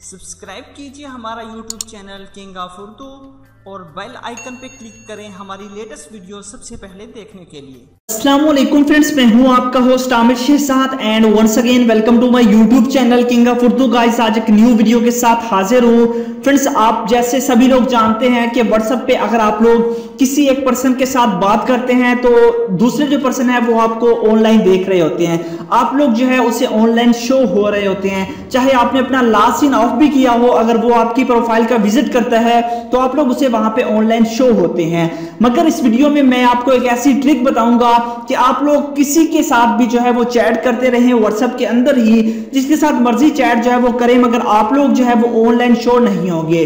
Subscribe कीजिए हमारा YouTube channel king of Urdu और बेल आइकन पे क्लिक करें हमारी लेटेस्ट वीडियो सबसे पहले देखने के लिए। अस्सलाम वालेकुम फ्रेंड्स, मैं हूं आपका host Aamir Shahzad and once again welcome to my YouTube channel king of Urdu. Guys, आज एक न्यू वीडियो के साथ हाजिर हूं। फ्रेंड्स, आप जैसे सभी लोग जानते हैं कि व्हाट्सएप पे अगर आप लोग किसी एक पर्सन के साथ बात करते हैं तो दूसरे जो पर्सन है वो आपको ऑनलाइन देख रहे होते हैं, आप लोग जो है उसे ऑनलाइन शो हो रहे होते हैं। चाहे आपने अपना लास्ट सीन ऑफ भी किया हो, अगर वो आपकी प्रोफाइल का विजिट करता है तो आप लोग उसे वहां पे ऑनलाइन शो होते हैं। मगर इस वीडियो में मैं आपको एक ऐसी ट्रिक बताऊंगा कि आप लोग किसी के साथ भी जो है वो चैट करते रहें व्हाट्सएप के अंदर ही, जिसके साथ मर्जी चैट जो है वो करें, मगर आप लोग जो है वो ऑनलाइन शो नहीं होंगे।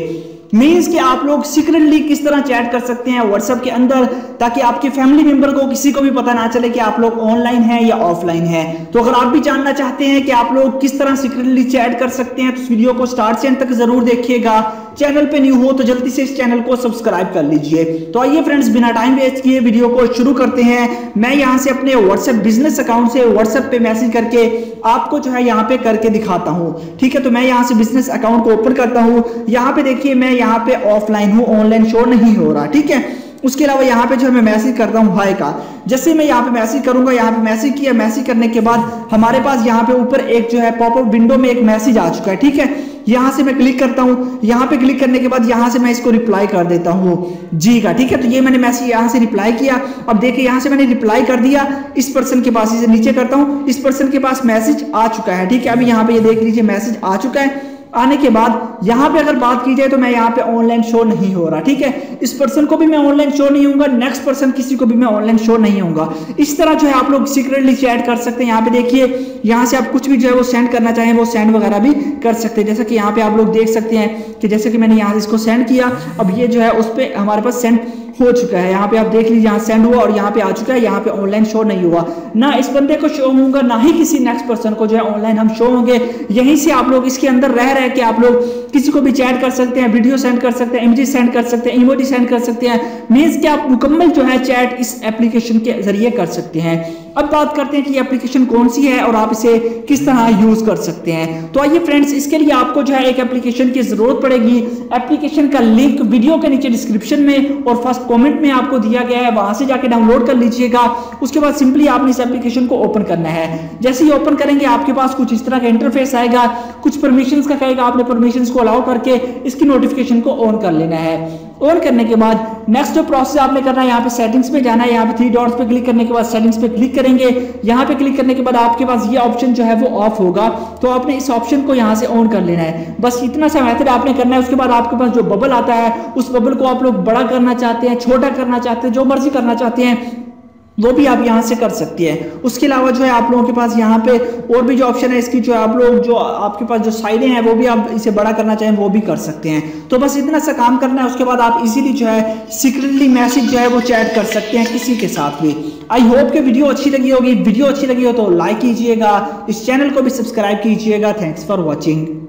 मीन्स कि आप लोग सीक्रेटली किस तरह चैट कर सकते हैं व्हाट्सएप के अंदर, ताकि आपके फैमिली मेंबर को किसी को भी पता ना चले कि आप लोग ऑनलाइन हैं या ऑफलाइन हैं। तो अगर आप भी जानना चाहते हैं कि आप लोग किस तरह सीक्रेटली चैट कर सकते हैं तो इस वीडियो को स्टार्ट से एंड तक जरूर देखिएगा। चैनल पे न्यू हो तो जल्दी से इस चैनल को सब्सक्राइब कर लीजिए। तो आइए फ्रेंड्स, बिना टाइम वेस्ट किए वीडियो को शुरू करते हैं। मैं यहां से अपने व्हाट्सएप बिजनेस अकाउंट से व्हाट्सएप पे मैसेज करके आपको जो है यहाँ पे करके दिखाता हूं। ठीक है, तो मैं यहाँ से बिजनेस अकाउंट को ओपन करता हूं। यहाँ पे देखिए मैं यहाँ पे ऑफलाइन हूँ, ऑनलाइन शो नहीं हो रहा। ठीक है, उसके अलावा यहाँ पे जो है मैं मैसेज करता हूँ हाय का। जैसे मैं यहाँ पे मैसेज करूंगा, यहाँ पे मैसेज किया, मैसेज करने के बाद हमारे पास यहाँ पे ऊपर एक जो है पॉपअप विंडो में एक मैसेज आ चुका है। ठीक है, यहाँ से मैं क्लिक करता हूँ। यहाँ पे क्लिक करने के बाद यहाँ से मैं इसको रिप्लाई कर देता हूँ जी का। ठीक है, तो ये मैंने मैसेज यहाँ से रिप्लाई किया। अब देखिए यहाँ से मैंने रिप्लाई कर दिया इस पर्सन के पास, इसे नीचे करता हूँ, इस पर्सन के पास मैसेज आ चुका है। ठीक है, अभी यहाँ पे ये देख लीजिए मैसेज आ चुका है। आने के बाद यहाँ पे अगर बात की जाए तो मैं यहाँ पे ऑनलाइन शो नहीं हो रहा। ठीक है, इस पर्सन को भी मैं ऑनलाइन शो नहीं होऊंगा, नेक्स्ट पर्सन किसी को भी मैं ऑनलाइन शो नहीं होऊंगा। इस तरह जो है आप लोग सीक्रेटली चैट कर सकते हैं। यहाँ पे देखिए, यहाँ से आप कुछ भी जो है वो सेंड करना चाहें वो सेंड वगैरह भी कर सकते हैं। जैसा कि यहाँ पे आप लोग देख सकते हैं कि जैसे कि मैंने यहाँ से इसको सेंड किया, अब ये जो है उस पर हमारे पास सेंड हो चुका है। यहाँ पे आप देख लीजिए, यहाँ सेंड हुआ और यहाँ पे आ चुका है। यहाँ पे ऑनलाइन शो नहीं हुआ, ना इस बंदे को शो होगा ना ही किसी नेक्स्ट पर्सन को जो है ऑनलाइन हम शो होंगे। यहीं से आप लोग इसके अंदर रह के आप लोग किसी को भी चैट कर सकते हैं, वीडियो सेंड कर सकते हैं, इमेज सेंड कर सकते हैं, इमोजी सेंड कर सकते हैं। मींस कि आप मुकम्मल जो है चैट इस एप्लीकेशन के जरिए कर सकते हैं। अब बात करते हैं कि एप्लीकेशन कौन सी है और आप इसे किस तरह यूज कर सकते हैं। तो आइए फ्रेंड्स, इसके लिए आपको जो है एक एप्लीकेशन की जरूरत पड़ेगी। एप्लीकेशन का लिंक वीडियो के नीचे डिस्क्रिप्शन में और फर्स्ट कमेंट में आपको दिया गया है, वहां से जाके डाउनलोड कर लीजिएगा। उसके बाद सिंपली आपने इस एप्लीकेशन को ओपन करना है। जैसे ही ओपन करेंगे आपके पास कुछ इस तरह का इंटरफेस आएगा, कुछ परमिशंस का कहेगा, आपने परमिशंस को अलाउ करके इसकी नोटिफिकेशन को ऑन कर लेना है। ऑन करने के बाद नेक्स्ट जो प्रोसेस आपने करना है, यहाँ पे सेटिंग्स में जाना है। यहाँ पे 3 डॉट्स पे क्लिक करने के बाद सेटिंग्स पे क्लिक करेंगे। यहाँ पे क्लिक करने के बाद आपके पास ये ऑप्शन जो है वो ऑफ होगा, तो आपने इस ऑप्शन को यहाँ से ऑन कर लेना है। बस इतना सा मेथड आपने करना है। उसके बाद आपके पास जो बबल आता है उस बबल को आप लोग बड़ा करना चाहते हैं, छोटा करना चाहते हैं, जो मर्जी करना चाहते हैं वो भी आप यहाँ से कर सकते हैं। उसके अलावा जो है आप लोगों के पास यहाँ पे और भी जो ऑप्शन है इसकी, जो आप लोग जो आपके पास जो साइडें हैं वो भी आप इसे बड़ा करना चाहें वो भी कर सकते हैं। तो बस इतना सा काम करना है। उसके बाद आप इजीली जो है सीक्रेटली मैसेज जो है वो चैट कर सकते हैं किसी के साथ भी। आई होप कि वीडियो अच्छी लगी होगी। वीडियो अच्छी लगी हो तो लाइक कीजिएगा, इस चैनल को भी सब्सक्राइब कीजिएगा। Thanks for watching.